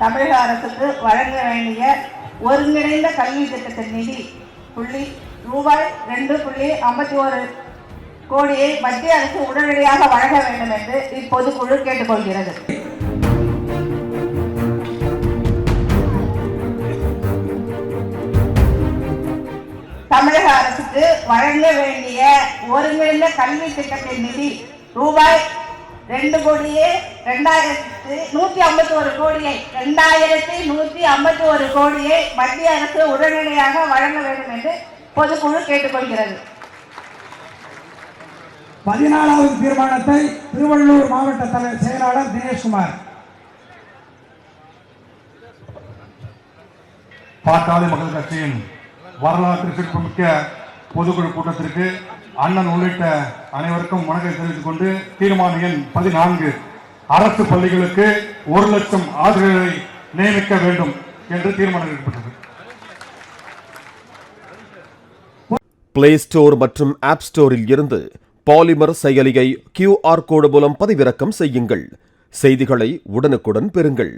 தமிழக அரசுக்கு வழங்க வேண்டிய ஒருங்கிணைந்த கல்வி திட்டத்தின் நிதி ரூபாய் 2.51 கோடியை மத்திய அரசு உடனடியாக வழங்க வேண்டும் என்று இப்பொதுக்குழு கேட்டுக்கொள்கிறது. தமிழக அரசுக்கு வழங்க வேண்டிய ஒருங்கிணைந்த கல்வி திட்டத்தின் நிதி ரூபாய் 2,151 கோடியை மத்திய அரசு உடனடியாக வழங்க வேண்டும் என்று பொதுக்குழு கேட்டுக்கொள்கிறது. 14வது தீர்மானத்தை திருவள்ளூர் மாவட்ட செயலாளர் தினேஷ்குமார். பாட்டாளி மக்கள் கட்சியின் வரலாற்று சிறப்புமிக்க பொதுக்குழு கூட்டத்திற்கு அண்ணன் உள்ளிட்ட அனைவருக்கும் வணக்கம் தெரிவித்துக் கொண்டு தீர்மான எண் 14 அரசு பள்ளிகளுக்கு 1 லட்சம் ஆசிரியர்களை நியமிக்க வேண்டும் என்று தீர்மானம் எடுக்கப்பட்டது. பிளே ஸ்டோர் மற்றும் ஆப் ஸ்டோரில் இருந்து பாலிமர் செயலியை QR கோடு மூலம் பதிவிறக்கம் செய்யுங்கள். செய்திகளை உடனுக்குடன் பெறுங்கள்.